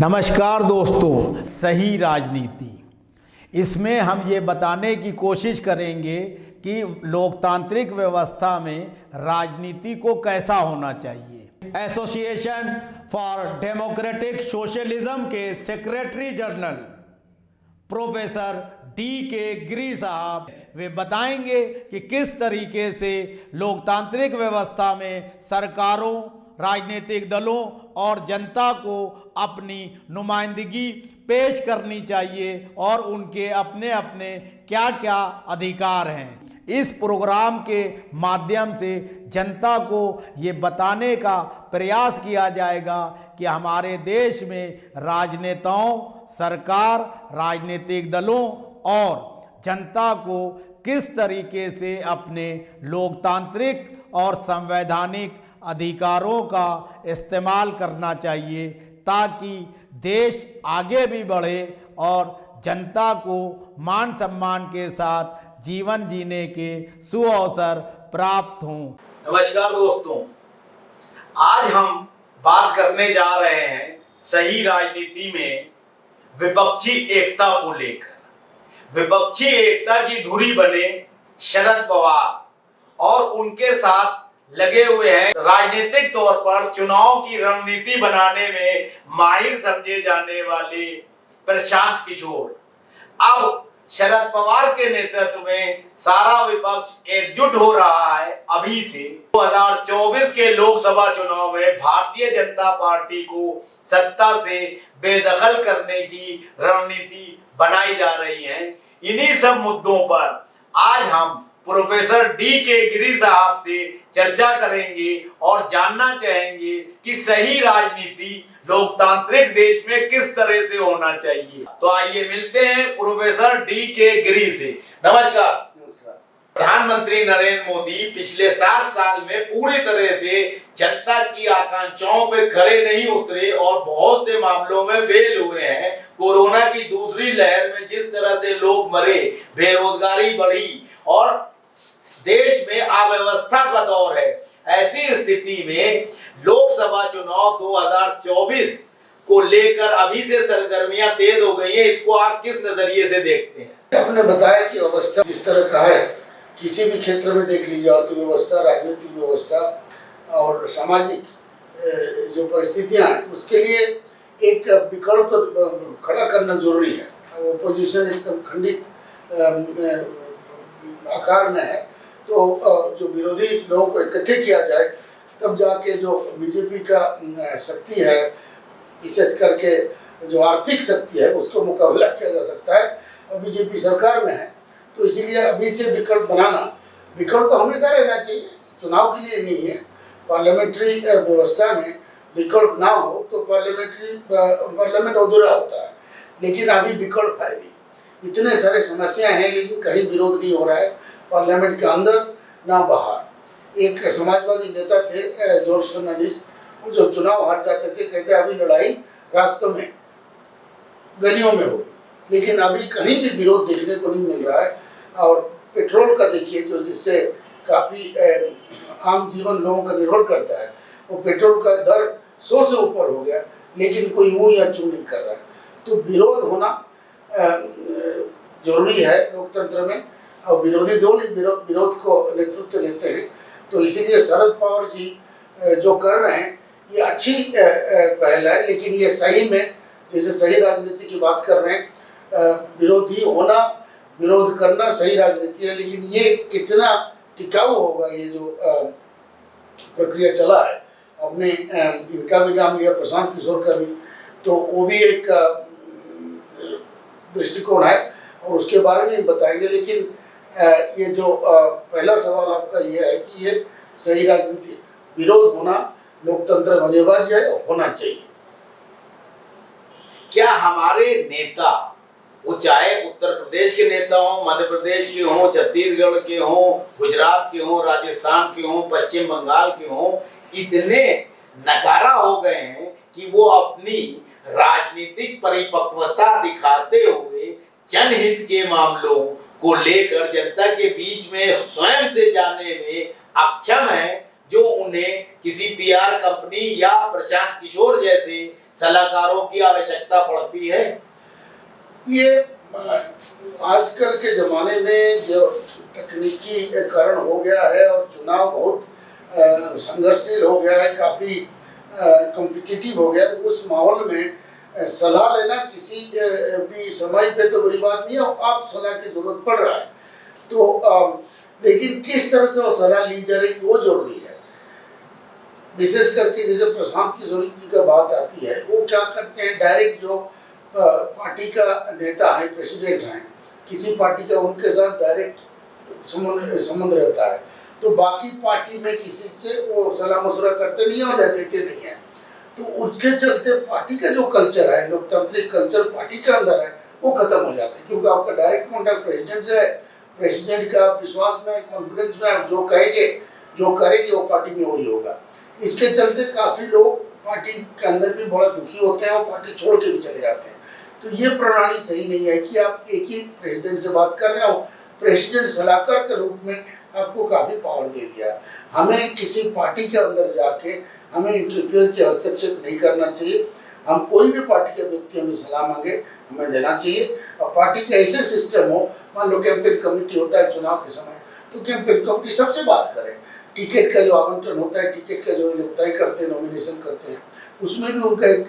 नमस्कार दोस्तों, सही राजनीति, इसमें हम ये बताने की कोशिश करेंगे कि लोकतांत्रिक व्यवस्था में राजनीति को कैसा होना चाहिए। एसोसिएशन फॉर डेमोक्रेटिक सोशलिज्म के सेक्रेटरी जनरल प्रोफेसर D.K. गिरी साहब वे बताएंगे कि किस तरीके से लोकतांत्रिक व्यवस्था में सरकारों, राजनीतिक दलों और जनता को अपनी नुमाइंदगी पेश करनी चाहिए और उनके अपने अपने क्या क्या अधिकार हैं। इस प्रोग्राम के माध्यम से जनता को ये बताने का प्रयास किया जाएगा कि हमारे देश में राजनेताओं, सरकार, राजनीतिक दलों और जनता को किस तरीके से अपने लोकतांत्रिक और संवैधानिक अधिकारों का इस्तेमाल करना चाहिए ताकि देश आगे भी बढ़े और जनता को मान सम्मान के साथ जीवन जीने के सुअवसर प्राप्त हों। नमस्कार दोस्तों, आज हम बात करने जा रहे हैं सही राजनीति में विपक्षी एकता को लेकर। विपक्षी एकता की धुरी बने शरद पवार और उनके साथ लगे हुए हैं राजनीतिक तौर पर चुनाव की रणनीति बनाने में माहिर समझे जाने वाले प्रशांत किशोर। अब शरद पवार के नेतृत्व में सारा विपक्ष एकजुट हो रहा है। अभी से 2024 के लोकसभा चुनाव में भारतीय जनता पार्टी को सत्ता से बेदखल करने की रणनीति बनाई जा रही है। इन्हीं सब मुद्दों पर आज हम प्रोफेसर D.K. गिरी साहब से चर्चा करेंगे और जानना चाहेंगे कि सही राजनीति लोकतांत्रिक देश में किस तरह से होना चाहिए। तो आइए मिलते हैं प्रोफेसर D.K. गिरी से। नमस्कार। प्रधानमंत्री नरेंद्र मोदी पिछले 7 साल में पूरी तरह से जनता की आकांक्षाओं पे खरे नहीं उतरे और बहुत से मामलों में फेल हुए हैं। कोरोना की दूसरी लहर में जिस तरह से लोग मरे, बेरोजगारी बढ़ी और देश में अव्यवस्था का दौर है, ऐसी स्थिति में लोकसभा चुनाव 2024 को लेकर अभी से सरगर्मियां तेज हो गई हैं। इसको आप किस नजरिए से देखते हैं? आपने बताया कि अवस्था जिस तरह का है, किसी भी क्षेत्र में देख लीजिए, अर्थव्यवस्था, राजनीतिक व्यवस्था और सामाजिक जो परिस्थितियां हैं, उसके लिए एक विकल्प तो खड़ा करना जरूरी है। ओपोजिशन एकदम खंडित आकार में है, तो जो विरोधी लोगों को इकट्ठे किया जाए, तब जाके जो बीजेपी का शक्ति है, विशेष करके जो आर्थिक शक्ति है, उसको मुकाबला किया जा सकता है। और बीजेपी सरकार में है, तो इसीलिए अभी से विकल्प बनाना, विकल्प तो हमेशा रहना चाहिए, चुनाव के लिए नहीं है। पार्लियामेंट्री व्यवस्था में विकल्प ना हो तो पार्लियामेंट अधूरा होता है। लेकिन अभी विकल्प है भी, इतने सारे समस्याएं हैं, लेकिन कहीं विरोध नहीं हो रहा है पार्लियामेंट के अंदर ना बाहर। एक समाजवादी नेता थे जॉर्ज फर्नांडिस, वो जब चुनाव हार जाते थे कहते अभी लड़ाई रास्तों में, गलियों में होगी, लेकिन अभी कहीं भी विरोध देखने को नहीं मिल रहा है। और पेट्रोल का देखिए, जो जिससे काफ़ी आम जीवन लोगों का निर्भर करता है, वो पेट्रोल का दर 100 से ऊपर हो गया, लेकिन कोई मुँह या चू नहीं कर रहा है। तो विरोध होना जरूरी है लोकतंत्र में, और विरोधी दल विरोध को नेतृत्व लेते हैं। तो इसीलिए शरद पवार जी जो कर रहे हैं, ये अच्छी पहल है, लेकिन ये सही में, जैसे सही राजनीति की बात कर रहे हैं, विरोधी होना, विरोध करना सही राजनीति है, लेकिन ये कितना टिकाऊ होगा, ये जो प्रक्रिया चला है। अपने इनका भी नाम लिया, प्रशांत किशोर का भी, तो वो भी एक दृष्टिकोण है और उसके बारे में बताएंगे। लेकिन ये जो पहला सवाल आपका ये है कि ये सही राजनीति, विरोध होना लोकतंत्र में अनिवार्य है और होना चाहिए। क्या हमारे नेता, वो चाहे उत्तर प्रदेश के नेता हों, मध्य प्रदेश के हों, छत्तीसगढ़ के हों, गुजरात के हों, राजस्थान के हों, पश्चिम बंगाल के हों, इतने नकारा हो गए हैं कि वो अपनी राजनीतिक परिपक्वता दिखाते हुए जनहित के मामलों को लेकर जनता के बीच में स्वयं से जाने में अक्षम है, जो उन्हें किसी PR कंपनी या प्रशांत किशोर जैसे सलाहकारों की आवश्यकता पड़ती है? ये आजकल के ज़माने में जो तकनीकी कारण हो गया है और चुनाव बहुत संघर्षशील हो गया है, काफ़ी कॉम्पिटिटिव हो गया, उस माहौल में सलाह लेना किसी भी समय पे तो बड़ी बात नहीं है। आप सलाह की ज़रूरत पड़ रहा है तो लेकिन किस तरह से वो सलाह ली जा रही वो जरूरी है। विशेष करके जैसे प्रशांत किशोर जी का बात आती है, वो क्या करते हैं, डायरेक्ट जो पार्टी का नेता है, प्रेसिडेंट हैं, किसी पार्टी का उनके साथ डायरेक्ट संबंध रहता है, तो बाकी पार्टी में किसी से वो सलाह मशवरा करते नहीं है और देते नहीं है। तो उसके चलते पार्टी का जो कल्चर है, लोकतांत्रिक कल्चर पार्टी के अंदर है, वो खत्म हो जाता है, क्योंकि आपका डायरेक्ट कॉन्टैक्ट प्रेसिडेंट से है। प्रेसिडेंट का विश्वास में, कॉन्फिडेंस में आप जो कहेंगे, जो करेंगे वो पार्टी में वही होगा। इसके चलते काफ़ी लोग पार्टी के अंदर भी बड़ा दुखी होते हैं और पार्टी छोड़ के भी चले जाते हैं। तो ये प्रणाली सही नहीं है कि आप एक ही प्रेसिडेंट से बात कर रहे हो, प्रेसिडेंट सलाहकार के रूप में आपको काफ़ी पावर दे दिया। हमें किसी पार्टी के अंदर जाके हमें इंटरफियर के हस्तक्षेप नहीं करना चाहिए। हम कोई भी पार्टी के व्यक्ति हमें सलाह मांगे, हमें देना चाहिए। और पार्टी के ऐसे सिस्टम हो, मान लो कैंपेन कमेटी होता है चुनाव के समय, तो कैंपेन कमेटी सबसे बात करें। टिकट का जो आवंटन होता है, टिकट का जो लोग तय करते हैं, नॉमिनेशन करते हैं, उसमें भी उनका एक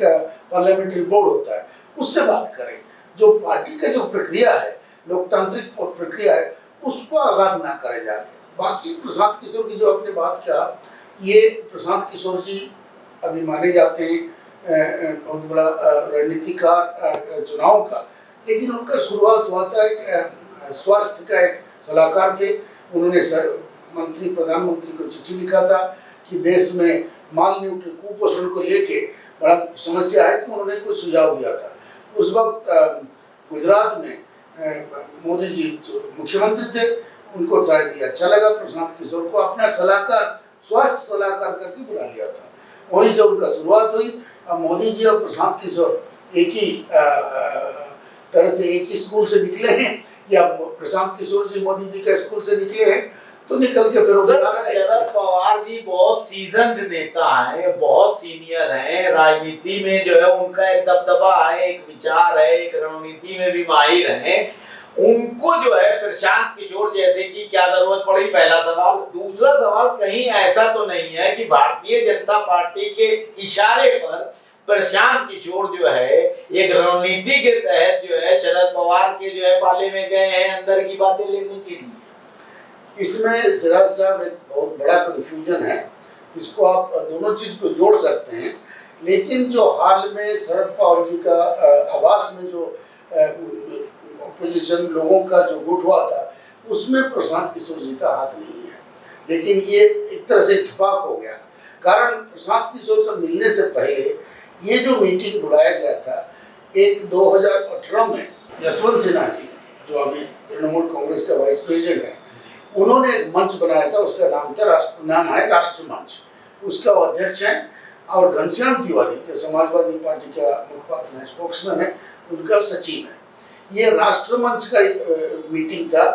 पार्लियामेंट्री बोर्ड होता है, उससे बात करें। जो पार्टी का जो प्रक्रिया है, लोकतांत्रिक प्रक्रिया है, उसको आघात ना करे जाके। बाकी प्रशांत किशोर की जो आपने बात किया, ये प्रशांत किशोर जी अभी माने जाते हैं बहुत बड़ा रणनीतिकार चुनाव का, लेकिन उनका शुरुआत हुआ था एक स्वास्थ्य का एक सलाहकार थे। उन्होंने मंत्री, प्रधानमंत्री को चिट्ठी लिखा था कि देश में माल न्यूट्रिशन, कुपोषण को लेके बड़ा समस्या है, तो उन्होंने कुछ सुझाव दिया था। उस वक्त गुजरात में मोदी जी मुख्यमंत्री थे, उनको शायद ये अच्छा लगा, प्रशांत किशोर को अपना सलाहकार, स्वास्थ्य सलाहकार करके बुला लिया था। वहीं से उनका शुरुआत हुई। अब मोदी जी और प्रशांत किशोर एक ही तरह से एक ही स्कूल से निकले हैं, या प्रशांत किशोर जी मोदी जी के स्कूल से निकले हैं, तो निकल के फिर शरद पवार जी बहुत सीजन्ड नेता हैं, बहुत सीनियर हैं, राजनीति में जो है उनका एक दबदबा है, एक विचार है, एक रणनीति में भी माहिर हैं। उनको जो है प्रशांत किशोर जैसे की क्या जरूरत पड़ी, पहला सवाल। दूसरा सवाल, कहीं ऐसा तो नहीं है कि भारतीय जनता पार्टी के इशारे पर प्रशांत किशोर जो है एक रणनीति के तहत जो है शरद पवार के जो है पाले में गए हैं अंदर की बातें लेने के लिए? इसमें सिराज साहब एक बहुत बड़ा कन्फ्यूजन है। इसको आप दोनों चीज़ को जोड़ सकते हैं, लेकिन जो हाल में शरद पवार जी का आवास में जो अपोजिशन लोगों का जो गुट हुआ था, उसमें प्रशांत किशोर जी का हाथ नहीं है। लेकिन ये एक तरह से इत्तेफाक हो गया, कारण प्रशांत किशोर से मिलने से पहले ये जो मीटिंग बुलाया गया था, एक 2018 में यशवंत सिन्हा जी, जो अभी तृणमूल कांग्रेस का वाइस प्रेसिडेंट है, उन्होंने एक मंच बनाया था, उसका नाम है राष्ट्रमंच। उसका अध्यक्ष है, और घनश्याम तिवारी जो समाजवादी पार्टी का मुखपात्र है, स्पोक्समैन है, उनका सचिव है। ये राष्ट्रमंच का मीटिंग था।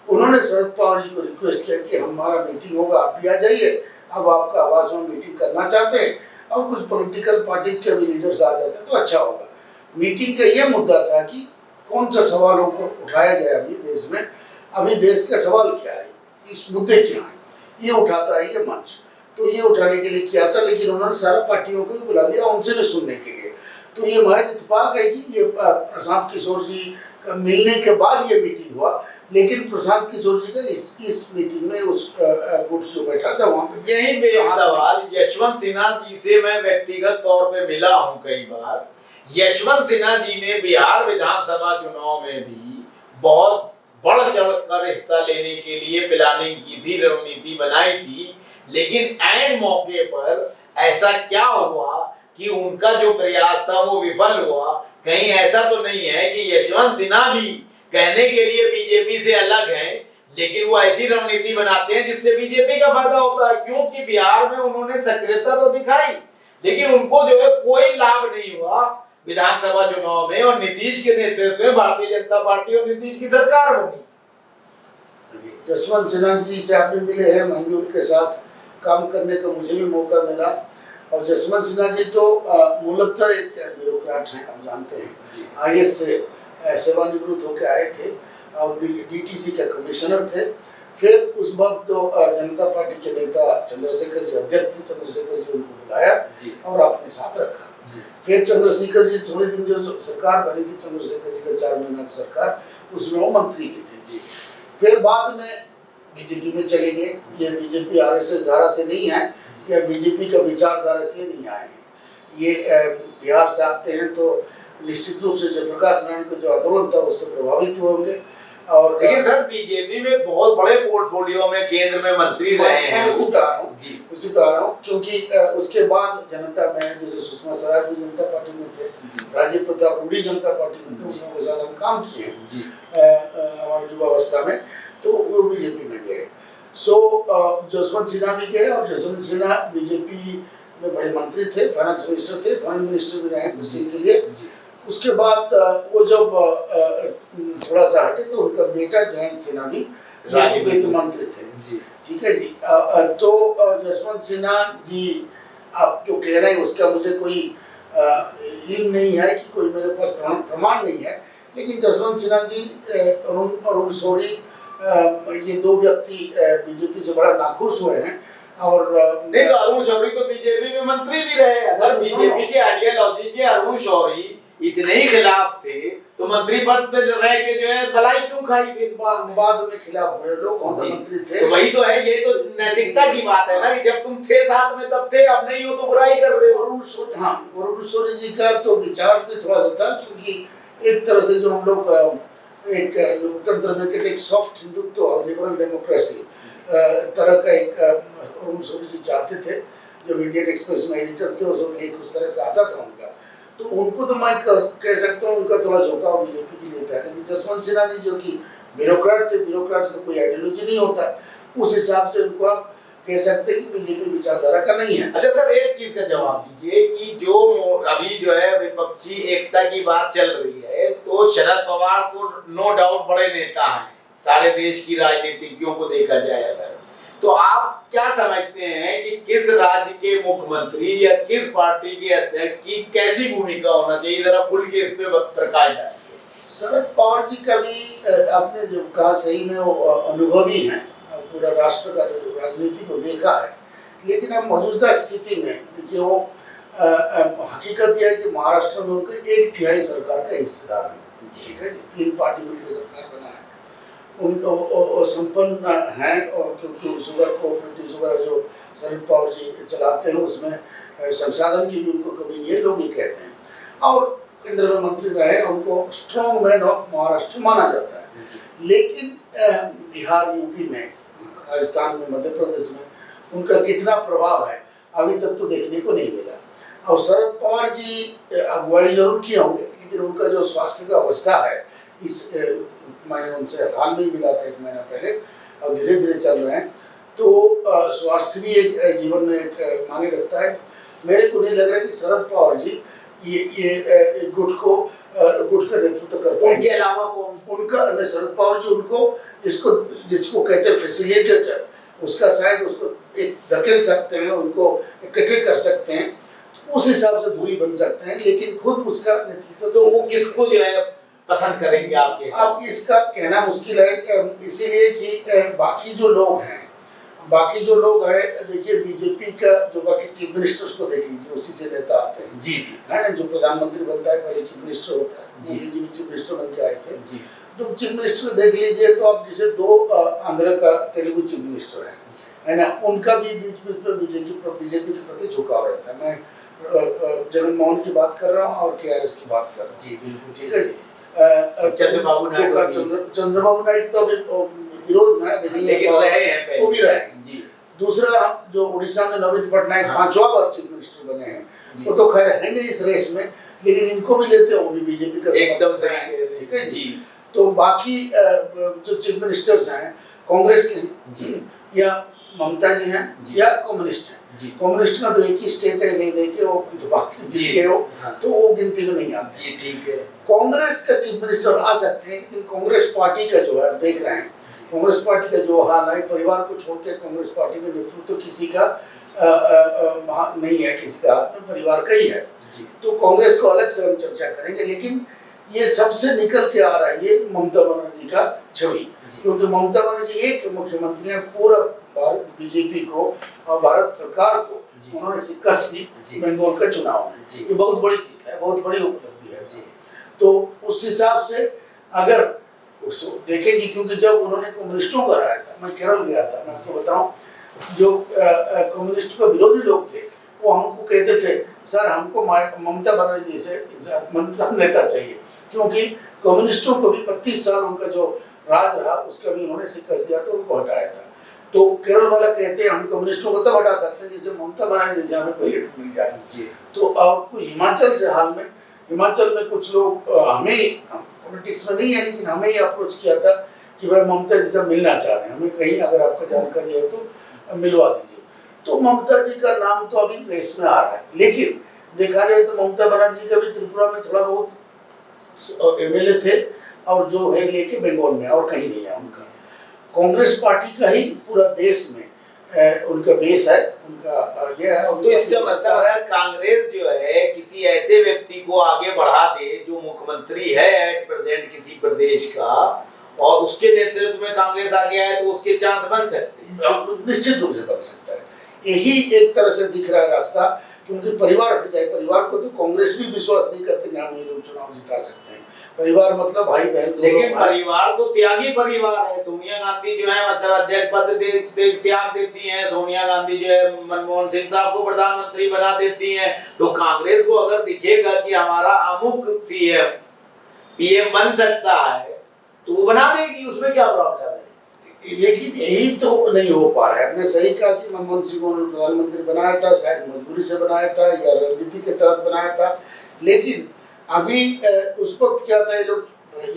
उन्होंने शरद पवार जी को रिक्वेस्ट किया कि हमारा मीटिंग होगा, आप भी आ जाइए। अब आपका आवास में मीटिंग करना चाहते हैं और कुछ पॉलिटिकल पार्टीज के भी लीडर्स आ जाते हैं तो अच्छा होगा। मीटिंग का ये मुद्दा था कि कौन सा सवालों को उठाया जाए अभी देश में, अभी देश का सवाल क्या है, इस मुद्दे क्या है, ये उठाता है ये मंच। तो ये उठाने के लिए किया था, लेकिन उन्होंने सारा पार्टियों को भी बुला लिया उनसे भी सुनने के लिए। तो ये महज इत्तेफाक है कि ये प्रशांत किशोर जी का मिलने के बाद ये मीटिंग हुआ, लेकिन प्रशांत किशोर जी का इस मीटिंग में उस गुट जो बैठा था वहाँ पे। यही मेरा सवाल, यशवंत सिन्हा जी से मैं व्यक्तिगत तौर पे मिला हूँ कई बार। यशवंत सिन्हा जी ने बिहार विधानसभा चुनाव में भी बहुत बढ़ चढ़ कर हिस्सा लेने के लिए प्लानिंग की थी, रणनीति बनाई थी, लेकिन ऐन मौके पर ऐसा क्या हुआ कि उनका जो प्रयास था वो विफल हुआ। कहीं ऐसा तो नहीं है कि यशवंत सिन्हा भी कहने के लिए बीजेपी से अलग हैं, लेकिन वो ऐसी रणनीति बनाते हैं जिससे बीजेपी का फायदा होता है? क्योंकि बिहार में उन्होंने सक्रियता तो दिखाई, लेकिन उनको जो है कोई लाभ नहीं हुआ विधानसभा चुनाव में, और नीतीश के नेतृत्व में भारतीय जनता पार्टी और नीतीश की सरकार बनी। यशवंत सिन्हा जी से आप भी मिले हैं, मैं भी उनके साथ काम करने का मुझे भी मौका मिला। और जसवंत सिन्हा जी तो मूलतः एक ब्यूरोक्रेट हैं, आप जानते हैं। आईएएस से सेवानिवृत्त होकर आए थे और डीटीसी के कमिश्नर थे। फिर उस वक्त तो जनता पार्टी के नेता चंद्रशेखर जी अध्यक्ष थे, चंद्रशेखर जी उनको बुलाया और अपने साथ रखा। फिर चंद्रशेखर जी थोड़े दिन जो सरकार बनी थी, चंद्रशेखर जी का 4 महीना की सरकार, उसमें वो मंत्री भी थे। फिर बाद में बीजेपी में चले गए। ये बीजेपी आरएसएस धारा से नहीं है या बीजेपी का विचारधारा से नहीं आए हैं। ये बिहार से आते हैं तो निश्चित रूप से जयप्रकाश नारायण का जो आंदोलन था उससे प्रभावित हुए होंगे। और लेकिन सर बीजेपी में बहुत बड़े पोर्टफोलियो में केंद्र में मंत्री रहे हैं। उसी का आ रहा हूँ क्योंकि उसके बाद जनता में जैसे सुषमा स्वराज भी जनता पार्टी में थे, राजीव प्रताप रूडी जनता पार्टी में थे, उन लोगों के साथ हम काम किए हमारी युवावस्था में, तो वो बीजेपी में गए। जसवंत सिन्हा भी गए और जसवंत सिन्हा बीजेपी में बड़े मंत्री थे, फाइनेंस मिनिस्टर थे, फाइनेंस मिनिस्टर भी रहे कुछ दिन के लिए। उसके बाद वो जब थोड़ा सा हटे तो उनका बेटा जयंत सिन्हा भी राज्य वित्त मंत्री थे। ठीक है जी। तो जसवंत सिन्हा जी आप जो कह रहे हैं उसका मुझे कोई इल्म नहीं है कि कोई मेरे पास प्रमाण नहीं है, लेकिन जसवंत सिन्हा जी अरुण शौरी ये 2 व्यक्ति बीजेपी से बड़ा नाखुश हुए हैं। और नहीं तो अरुण शौरी तो बीजेपी में मंत्री भी रहे। अगर बीजेपी के आइडियोलॉजी के अरुण शौरी इतने ही खिलाफ थे तो मंत्री पद रह के जो है भलाई क्यों खाई? फिर बाद में खिलाफ हुए लोग मंत्री थे। तो वही तो है, ये तो नैतिकता की बात है ना कि जब तुम थे साथ में तब थे, अब नहीं हो तो बुराई कर रहे हो। अरुण शौरी जी का तो विचार भी थोड़ा सा था, क्योंकि एक तरह से जो हम लोग एक लोकतंत्र में कहते एक सॉफ्ट हिंदुत्व और लिबरल डेमोक्रेसी तरह का एक अरुण शौरी जी चाहते थे। जब इंडियन एक्सप्रेस में एडिटर थे उस तरह का आता था उनका, तो उनको तो मैं कह सकता हूँ उनका थोड़ा झुकाव बीजेपी की लेता है। लेकिन जसवंत सिन्हा जी जो कि ब्यूरोक्रेट थे, ब्यूरोक्रेट्स का कोई आइडियोलॉजी नहीं होता, उस हिसाब से उनको आप कह सकते हैं कि बीजेपी विचारधारा का नहीं है। अच्छा सर, एक चीज का जवाब दीजिए कि जो अभी जो है विपक्षी एकता की बात चल रही है, तो शरद पवार तो नो डाउट बड़े नेता हैं सारे देश की राजनीतिज्ञों को देखा जाए अगर, तो आप क्या समझते हैं कि किस राज्य के मुख्यमंत्री या किस पार्टी के अध्यक्ष की कैसी भूमिका होना चाहिए? जरा खुल के इस पे प्रकाश डालिए। शरद पवार जी का भी आपने जो कहा सही में वो अनुभवी हैं, पूरा राष्ट्र का राजनीति को देखा है। लेकिन अब मौजूदा स्थिति में देखिए वो हकीकत यह है कि महाराष्ट्र में उनके 1/3 सरकार का हिस्सेदार है। ठीक है जी, 3 पार्टी मिलकर सरकार बना है, उनको संपन्न हैं। और क्योंकि शुगर कोऑपरेटिव शुगर जो शरद पवार जी चलाते हैं उसमें संसाधन की भी उनको कमी नहीं है, लोग ये कहते हैं। और केंद्र में मंत्री रहे, उनको स्ट्रॉन्ग मैन ऑफ महाराष्ट्र माना जाता है। लेकिन बिहार, यूपी में, राजस्थान में, मध्य प्रदेश में उनका कितना प्रभाव है अभी तक तो देखने को नहीं मिला। और शरद पवार जी अगुवाई जरूर किए होंगे, लेकिन उनका जो स्वास्थ्य का अवस्था है, इस मैंने उनसे हाल में मिला था 1 महीना पहले, और धीरे धीरे चल रहे हैं, तो स्वास्थ्य भी एक जीवन में एक मायने रखता है। मेरे को नहीं लग रहा है कि शरद पवार जी ये गुट का नेतृत्व करते हैं। उनके अलावा उनका शरद पवार जी उनको जिसको कहते हैं फैसिलिटेटर, उसका शायद उसको एक धकेल सकते हैं, उनको इकट्ठे कर सकते हैं, उस हिसाब से दूरी बन सकते हैं। लेकिन खुद उसका नेतृत्व तो वो किसको जो है पसंद करेंगे आपके? आप इसका कहना मुश्किल है, इसीलिए कि बाकी जो लोग हैं देखिए बीजेपी का जो बाकी चीफ मिनिस्टर्स को देख लीजिए, उसी से नेता आते हैं जी है ना। जो प्रधानमंत्री बनता है पहले चीफ मिनिस्टर होता है, मोदी जी भी चीफ मिनिस्टर बन के आए थे जी। तो चीफ मिनिस्टर को देख लीजिए, तो आप जैसे 2 आंध्र का तेलुगु चीफ मिनिस्टर है ना, उनका भी बीच में बीजेपी के प्रति झुकाव रहता है। मैं जगन मोहन की बात कर रहा हूँ और KRS की बात कर रहा हूँ जी। बिल्कुल ठीक है जी। चंद्रबाबू नायडू तो अभी विरोध में लेकिन रहे हैं, वो भी रहे जी। दूसरा जो उड़ीसा में नवीन पटनायक 5वां बार चीफ मिनिस्टर बने हैं, वो तो खैर है नहीं इस रेस में, लेकिन इनको भी लेते हैं, वो भी बीजेपी का एकदम सही। ठीक है जी। तो बाकी जो चीफ मिनिस्टर्स हैं कांग्रेस के जी, या ममता जी हैं या कम्युनिस्ट हैं। कम्युनिस्ट का तो एक ही स्टेट है, नहीं देखे वो इत्तेफाक से जीत गए हो, तो वो गिनती में नहीं आते जी। ठीक है, कांग्रेस का चीफ मिनिस्टर आ सकते हैं, लेकिन कांग्रेस पार्टी का जो है देख रहे हैं, कांग्रेस पार्टी का जो हाल है, परिवार को छोड़ के कांग्रेस पार्टी में नेतृत्व किसी का नहीं है किसी का हाथ में, परिवार का ही है। जी। तो कांग्रेस को अलग से हम चर्चा करेंगे, लेकिन ये सबसे निकल के आ रहा है ये ममता बनर्जी का छवि, क्योंकि ममता बनर्जी एक मुख्यमंत्री है, पूरा भारत बीजेपी को और भारत सरकार को उन्होंने शिकस्त दी बंगाल के चुनाव में। ये बहुत बड़ी जीत है, बहुत बड़ी उपलब्धि है। तो उस हिसाब से अगर उसको देखेंगे, क्योंकि जब उन्होंने कम्युनिस्टों को हराया था, मैं केरल गया था, मैं आपको बताऊं, जो कम्युनिस्ट के विरोधी लोग थे वो हमको कहते थे सर हमको ममता बनर्जी से नेता चाहिए, क्योंकि कम्युनिस्टों को भी 32 साल उनका जो राज रहा उसका भी उन्होंने शिकस्त दिया तो उनको हटाया था। तो केरल वाला कहते हैं हम कम्युनिस्टों को तब हटा सकते हैं जिसे ममता बनर्जी से हमें कोई लीडर मिल जाए। तो आपको हिमाचल से हाल में, हिमाचल में कुछ लोग हमें पॉलिटिक्स में नहीं है लेकिन हमें ही अप्रोच किया था कि भाई ममता जी से मिलना चाह रहे हैं, हमें कहीं अगर आपको जानकारी है तो मिलवा दीजिए। तो ममता जी का नाम तो अभी रेस में आ रहा है, लेकिन देखा जाए तो ममता बनर्जी का भी त्रिपुरा में थोड़ा बहुत एमएलए थे और जो है लेके बंगाल में, और कहीं नहीं है उनका। कांग्रेस पार्टी का ही पूरा देश में उनका बेस है, उनका ये है। तो इसका मतलब है कांग्रेस जो है किसी ऐसे व्यक्ति को आगे बढ़ा दे जो मुख्यमंत्री है एट प्रेजेंट किसी प्रदेश का, और उसके नेतृत्व में कांग्रेस आगे आए तो उसके चांस बन सकते हैं। निश्चित रूप से बन सकता है, यही एक तरह से दिख रहा है रास्ता, क्योंकि परिवार हट जाए, परिवार को तो कांग्रेस भी विश्वास नहीं करते कि हम ये लोग चुनाव जिता सकते हैं। परिवार मतलब भाई बहन, लेकिन परिवार तो त्यागी परिवार है। सोनिया गांधी जो है मतलब अध्यक्ष पद त्याग देती हैं, सोनिया गांधी जो है मनमोहन सिंह साहब को प्रधानमंत्री बना देती हैं। तो कांग्रेस को अगर दिखेगा कि हमारा अमुक सीएम पीएम बन सकता है तो वो बना देगी, उसमें क्या प्रॉब्लम है। लेकिन यही तो नहीं हो पा रहा है। आपने सही कहा कि मनमोहन सिंह को प्रधानमंत्री बनाया था, शायद मजबूरी से बनाया था या रणनीति के तहत बनाया था, लेकिन अभी उस वक्त क्या था, ये लोग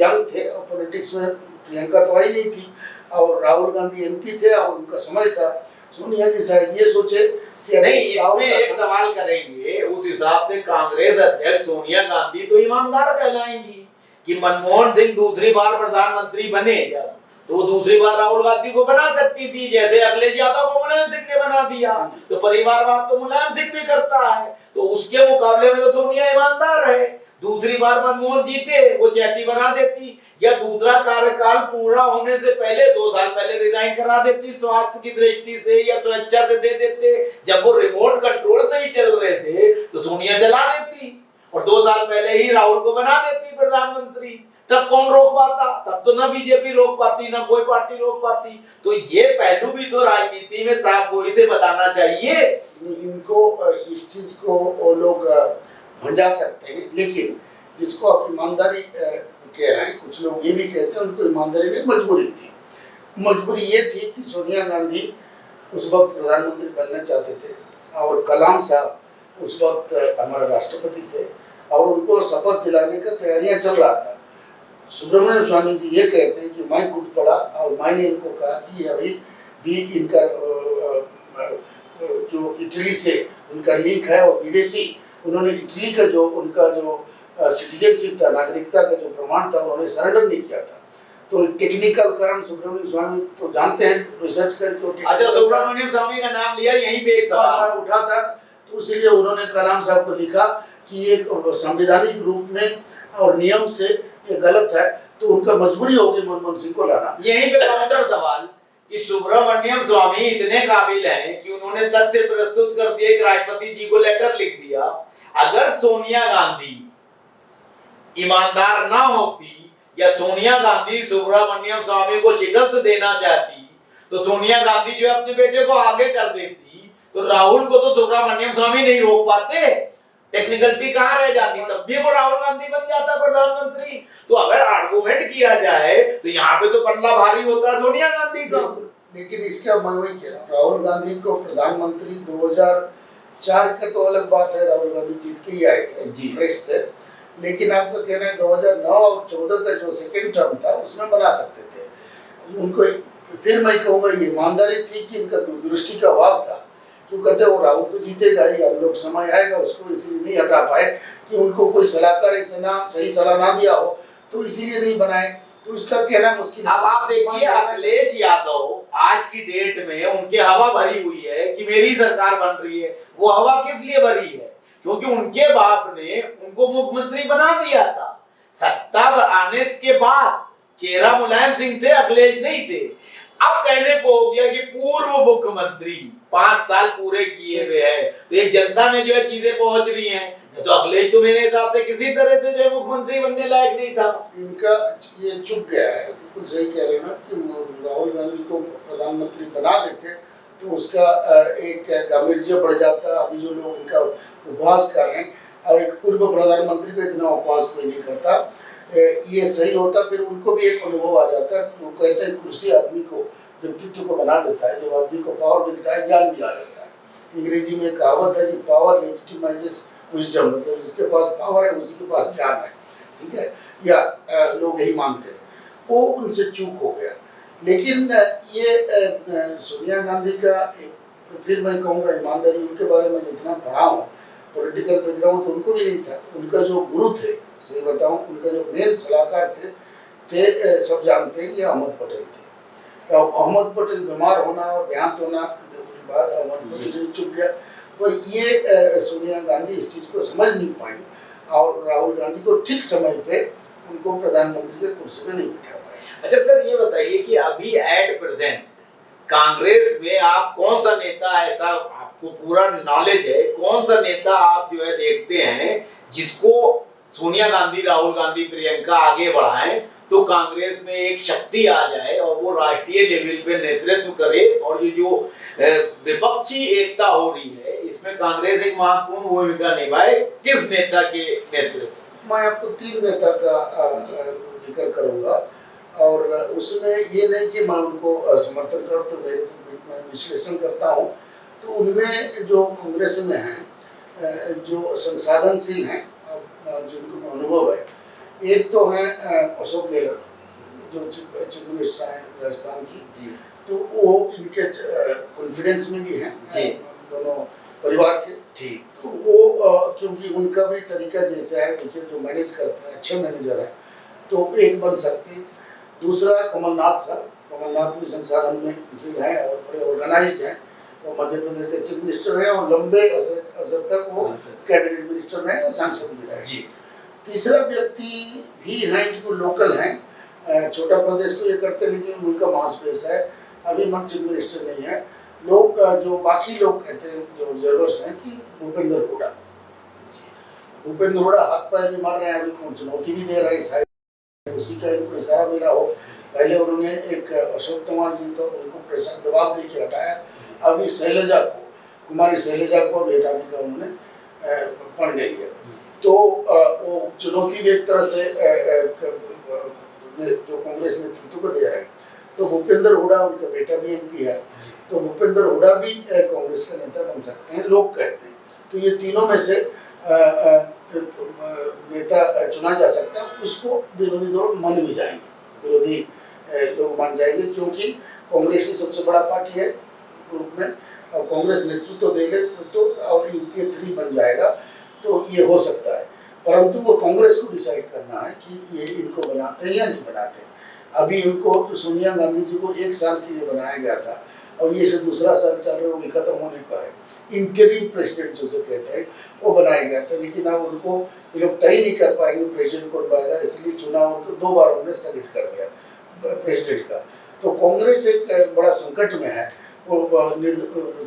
यंग थे और पॉलिटिक्स में प्रियंका तो आई नहीं थी और राहुल गांधी एमपी थे और उनका समय था। सोनिया जी शायद ये सोचे कि नहीं, इसमें एक सवाल करेंगे उस हिसाब से कांग्रेस अध्यक्ष सोनिया गांधी तो ईमानदार कहलाएंगी कि मनमोहन सिंह दूसरी बार प्रधानमंत्री बने जब, तो वो दूसरी बार राहुल गांधी को बना सकती थी, जैसे अखिलेश यादव को मुलायम सिंह ने बना दिया। तो परिवारवाद तो मुलायम सिंह भी करता है, तो उसके मुकाबले में तो सोनिया ईमानदार है। दूसरी बार मनमोहन जीते वो चैती बना देती, या दूसरा कार्यकाल पूरा होने से पहले 2 साल पहले रिजाइन करा देती स्वास्थ्य की दृष्टि से या स्वेच्छा से दे देते। जब वो रिमोट कंट्रोल से ही चल रहे थे तो सोनिया चला देती और 2 साल पहले ही राहुल को बना देती प्रधानमंत्री। तब कौन रोक पाता? तब तो ना बीजेपी रोक पाती ना कोई पार्टी रोक पाती। तो ये पहलू भी तो राजनीति में साफ गोई से बताना चाहिए। इनको इस चीज को वो लोग भंजा सकते हैं, लेकिन जिसको आप ईमानदारी कह रहे हैं, कुछ लोग ये भी कहते हैं उनको ईमानदारी में मजबूरी थी। मजबूरी ये थी कि सोनिया गांधी उस वक्त प्रधानमंत्री बनना चाहते थे और कलाम साहब उस वक्त हमारे राष्ट्रपति थे और उनको शपथ दिलाने का तैयारियां चल रहा था। सुब्रमण्यम स्वामी जी ये कहते हैं कि मैं खुद पढ़ा और मैंने इनको कहा कि अभी भी इनका जो इटली से उनका लिंक है और विदेशी, उन्होंने इटली का जो उनका जो सिटीजनशिप था, नागरिकता का जो प्रमाण था, उन्होंने सरेंडर नहीं किया था। तो टेक्निकल कारण सुब्रमण्यम स्वामी तो जानते हैं, रिसर्च करके। अच्छा, सुब्रमण्यम स्वामी का नाम लिया, यहीं पे एक सवाल उठा था, तो इसलिए उन्होंने कलाम साहब को लिखा कि ये संवैधानिक रूप में और नियम से ये गलत है, तो उनका मजबूरी होगी मनमोहन सिंह को लाना। यहीं पे काउंटर सवाल कि सुब्रमण्यम स्वामी इतने काबिल हैं कि उन्होंने तथ्य प्रस्तुत कर दिए कि राष्ट्रपति जी को लेटर लिख दिया। अगर सोनिया गांधी ईमानदार ना होती या सोनिया गांधी सुब्रमण्यम स्वामी को शिकस्त देना चाहती तो सोनिया गांधी जो अपने बेटे को आगे कर देती, तो राहुल को तो सुब्रमण्यम स्वामी नहीं रोक पाते। टेक्निकलिटी कहाँ रह जाती, तब भी वो राहुल गांधी बन जाता प्रधानमंत्री। तो अगर आर्गुमेंट किया जाए तो यहाँ पे तो पल्ला भारी होता सोनिया गांधी का। लेकिन इसका मैं वही कह रहा हूँ, राहुल गांधी को प्रधानमंत्री 2004 का तो अलग बात है, राहुल गांधी जीत के ही आए थे, फ्रेश थे। लेकिन आपका कहना है 2009 और 14 का जो सेकेंड टर्म था उसमें बना सकते थे उनको। फिर मैं कहूँगा ये ईमानदारी थी कि इनका दूरदृष्टि का अभाव था, क्यों कहते वो राहुल तो जीतेगा ही, हम लोग समय आएगा उसको, इसीलिए नहीं हटा पाए कि उनको कोई सलाहकार एक सही सलाह ना दिया हो, तो इसीलिए नहीं बनाए। तो इसका कहना मुश्किल है। अब आप देखिए अखिलेश यादव आज की डेट में उनके हवा भरी हुई है कि मेरी सरकार बन रही है। वो हवा किस लिए भरी है? क्योंकि उनके बाप ने उनको मुख्यमंत्री बना दिया था। सत्ता आने के बाद चेहरा मुलायम सिंह थे, अखिलेश नहीं थे। अब कहने को हो गया कि पूर्व मुख्यमंत्री 5 साल पूरे किए हुए हैं, तो एक जनता में जो है चीजें पहुंच रही हैं। तो अखिलेश तो मेरे हिसाब से किसी तरह से जो है मुख्यमंत्री बनने लायक नहीं था। इनका ये चुप गया है, बिल्कुल सही कह रहे हैं ना कि राहुल गांधी को प्रधानमंत्री बना देते तो उसका एक गांभीर्य बढ़ जाता। अभी जो लोग इनका उपवास कर रहे हैं, और एक पूर्व प्रधानमंत्री को इतना उपवास कोई नहीं करता, ये सही होता। फिर उनको भी एक अनुभव आ जाता है। वो कहते हैं कुर्सी आदमी को, व्यक्तित्व को बना देता है। जब आदमी को पावर मिलता है, ज्ञान भी आ जाता है। अंग्रेजी में कहावत है कि पावर लेजिटिमाइजेस विजडम, मतलब जिसके पास पावर है उसी के पास ज्ञान है, ठीक है, या लोग यही मानते हैं। वो उनसे चूक हो गया। लेकिन ये सोनिया गांधी का फिर मैं कहूँगा ईमानदारी, उनके बारे में जितना पढ़ा हूँ, पॉलिटिकल बैकग्राउंड तो उनको भी नहीं था। उनका जो गुरु थे, सही बताऊँ, उनका जो मेन सलाहकार थे सब जानते हैं, ये अहमद पटेल थे। अहमद पटेल बीमार होना और देहांत होना के बाद अहमद पटेल चुप गया। और ये सोनिया गांधी इस चीज़ को समझ नहीं पाई और राहुल गांधी को ठीक समय पे उनको प्रधानमंत्री के कुर्सी पे नहीं बिठा पाए। अच्छा सर, ये बताइए कि अभी एट प्रेजेंट कांग्रेस में आप कौन सा नेता ऐसा, आपको पूरा नॉलेज है, कौन सा नेता आप जो है देखते हैं जिसको सोनिया गांधी, राहुल गांधी, प्रियंका आगे बढ़ाएं तो कांग्रेस में एक शक्ति आ जाए और वो राष्ट्रीय लेवल पे नेतृत्व करे, और ये जो विपक्षी एकता हो रही है इसमें कांग्रेस एक महत्वपूर्ण भूमिका निभाए? किस नेता के नेतृत्व? मैं आपको 3 नेता का जिक्र करूंगा, और उसमें ये नहीं कि मैं उनको समर्थन कर, तो मैं विश्लेषण करता हूँ। तो उनमें जो कांग्रेस में हैं, जो संसाधनशील हैं, जिनको अनुभव है, एक तो है अशोक गहलोत, जो चीफ मिनिस्टर हैं राजस्थान की जी। तो वो इनके कॉन्फिडेंस में भी हैं दोनों परिवार के, ठीक। तो वो क्योंकि उनका भी तरीका जैसा है, देखिए जो मैनेज करते हैं, अच्छे मैनेजर हैं, तो एक बन सकते हैं। दूसरा कमलनाथ साहब, कमलनाथ भी संसाधन में हैं और बड़े ऑर्गेनाइज्ड हैं। वो मध्य प्रदेश के चीफ मिनिस्टर हैं और लंबे असर तक वो कैबिनेट मिनिस्टर रहे और सांसद भी रहे। तीसरा व्यक्ति भी हैं कि वो लोकल हैं, छोटा प्रदेश को ये करते, लेकिन उनका मांसपेश है, अभी चीफ मिनिस्टर नहीं है। लोग जो बाकी लोग कहते हैं, जो ऑब्जर्वर्स हैं, कि भूपेंद्र हुडा, भूपेंद्र हुडा हाथ पैर भी मार रहे हैं, अभी कौन चुनौती भी दे रहे हैं, शायद उसी का इनको इशारा मिला हो। पहले उन्होंने एक अशोक कुमार जी, तो उनको प्रेशर दबाव दे के हटाया। अभी शैलजा को, कुमारी शैलजा को भी हटाने का उन्होंने पढ़ लिया। तो वो चुनौती भी एक तरह से जो कांग्रेस नेतृत्व को दे रहे हैं। तो भूपेंद्र हुडा, उनका बेटा भी एमपी है, तो भूपेंद्र हुडा भी कांग्रेस का नेता बन सकते हैं, लोग कहते हैं। तो ये तीनों में से नेता चुना जा सकता है। उसको विरोधी दल मान भी जाएंगे, विरोधी लोग मान जाएंगे, क्योंकि कांग्रेस ही सबसे बड़ा पार्टी है ग्रुप में, और कांग्रेस नेतृत्व देगा तो यूपीए 3 बन जाएगा। तो ये हो सकता है, परंतु वो कांग्रेस को डिसाइड करना है कि ये इनको बनाते हैं या नहीं बनाते। अभी उनको सोनिया गांधी जी को 1 साल के लिए बनाया गया था, और ये से दूसरा साल चल रहा है, वो भी खत्म होने का है। इंटरिम प्रेसिडेंट जो से कहते हैं, वो बनाया गया था, लेकिन अब उनको ये लोग तय नहीं कर पाएंगे प्रेसिडेंट कौन बनाएगा, इसलिए चुनाव उनको 2 बार उन्होंने स्थगित कर दिया प्रेसिडेंट का। तो कांग्रेस एक बड़ा संकट में है, वो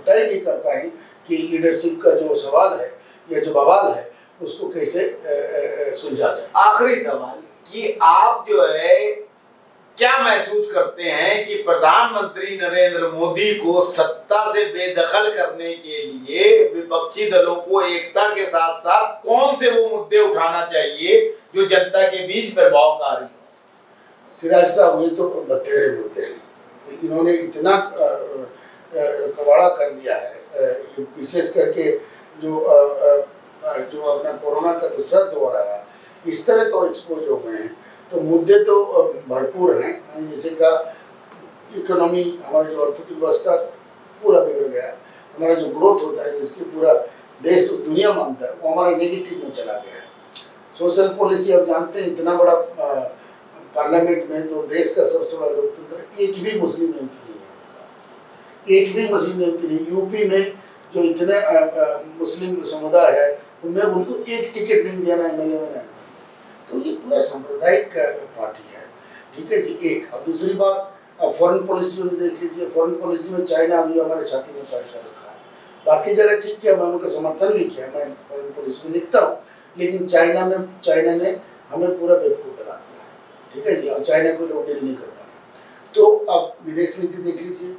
तय नहीं कर पाएंगे कि लीडरशिप का जो सवाल है या जो बवाल है उसको कैसे सुलझा जाए। आखिरी सवाल कि आप जो है क्या महसूस करते हैं कि प्रधानमंत्री नरेंद्र मोदी को सत्ता से बेदखल करने के लिए विपक्षी दलों को एकता के साथ साथ कौन से वो मुद्दे उठाना चाहिए जो जनता के बीच प्रभावकारी हो? सिराज साहब, ये तो बतेरे मुद्दे हैं, इन्होंने इतना कबाड़ा कर दिया है, विशेष करके जो अपना कोरोना का दूसरा दौर आया, इस तरह का एक्सपोज हो गए हैं। तो मुद्दे तो भरपूर हैं, जैसे का इकोनॉमी, हमारी जो अर्थव्यवस्था पूरा बिगड़ गया, हमारा जो ग्रोथ होता है जिसकी पूरा देश दुनिया मानता है, वो हमारा नेगेटिव में चला गया है। सोशल पॉलिसी आप जानते हैं, इतना बड़ा पार्लियामेंट में तो देश का सबसे बड़ा लोकतंत्र, एक भी मुस्लिम एमपी नहीं है उनका, एक भी मुस्लिम एमपी नहीं। यूपी में जो इतने मुस्लिम समुदाय है उनमें उनको एक टिकट नहीं देना एमएलए में। तो ये पूरा सांप्रदायिक पार्टी है, ठीक है जी। एक और दूसरी बात, अब फॉरेन पॉलिसी में देख लीजिए, फॉरेन पॉलिसी में चाइना अभी हमारे छाती में पैर कर रखा है। बाकी जगह ठीक किया, मैं उनका समर्थन भी किया, मैं फॉरेन पॉलिसी में लिखता हूँ, लेकिन चाइना ने हमें पूरा बेवकूफ़ बना दिया है, ठीक है जी। और चाइना को लोग डील नहीं कर पाए। तो अब विदेश नीति देख लीजिए,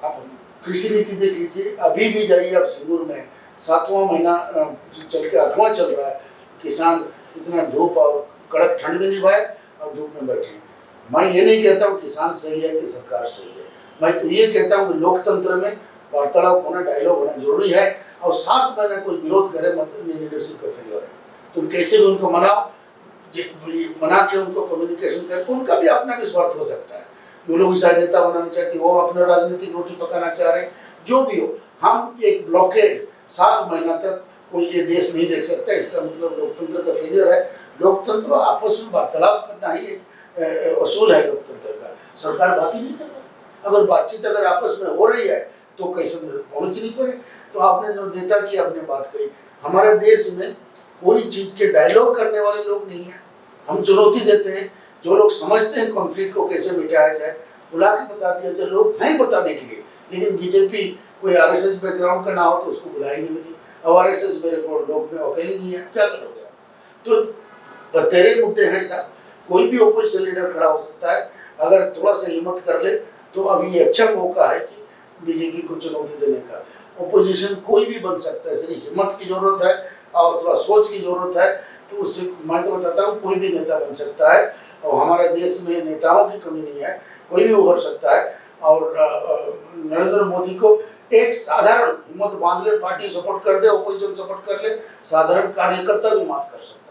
आप कृषि नीति देख लीजिए, अभी भी जाइए आप सिंगूर में 7वां महीना चल के 8वां चल रहा है, किसान इतना धूप और कड़क ठंड में नहीं भाए और धूप में बैठे। मैं ये नहीं कहता हूँ किसान सही है कि सरकार सही है, मैं तो ये कहता हूँ कि लोकतंत्र में वार्तालाप होना, डायलॉग होना जरूरी है। और 7 महीने कोई विरोध करे मतलब ये लीडरशिप का फेलियर है। तुम कैसे भी उनको मनाओ, मना के उनको कम्युनिकेशन करके, उनका भी अपना भी स्वार्थ हो सकता है। वो लोग शायद नेता बनाना चाहते, वो अपना राजनीतिक रोटी पकाना चाह रहे, जो भी हो। हम एक ब्लॉकेड 7 महीना तक कोई ये देश नहीं देख सकता, इसका मतलब लोकतंत्र का फेलियर है। लोकतंत्र आपस में वार्तालाप करना ही एक असूल है लोकतंत्र का। सरकार बात ही नहीं कर रहा, अगर बातचीत अगर आपस में हो रही है तो कैसे पहुंच नहीं पड़े। तो आपने जो नेता की आपने बात कही, हमारे देश में कोई चीज़ के डायलॉग करने वाले लोग नहीं है। हम चुनौती देते हैं, जो लोग समझते हैं कॉन्फ्लिक्ट को कैसे मिटाया जाए, बुला के बता दिया जाए, लोग हैं बताने के लिए। लेकिन बीजेपी कोई आरएसएस बैकग्राउंड का ना हो तो उसको बुलाएंगे भी नहीं। अब आरएसएस मेरे को लोग में अकेले नहीं है, क्या करोगे? तो बतेरे मुद्दे हैं साहब, कोई भी ओपोजिशन लीडर खड़ा हो सकता है अगर थोड़ा सा हिम्मत कर ले। तो अभी ये अच्छा मौका है कि बीजेपी को चुनौती देने का। ओपोजिशन कोई भी बन सकता है, सिर्फ हिम्मत की जरूरत है और थोड़ा सोच की जरूरत है। तो उससे मैं तो बताता हूँ कोई भी नेता बन सकता है, और हमारे देश में नेताओं की कमी नहीं है, कोई भी उभर सकता है। और नरेंद्र मोदी को एक साधारण हिम्मत बांध ले, पार्टी सपोर्ट कर दे, ओपोजिशन सपोर्ट कर ले, साधारण कार्यकर्ता भी मात कर सकता है।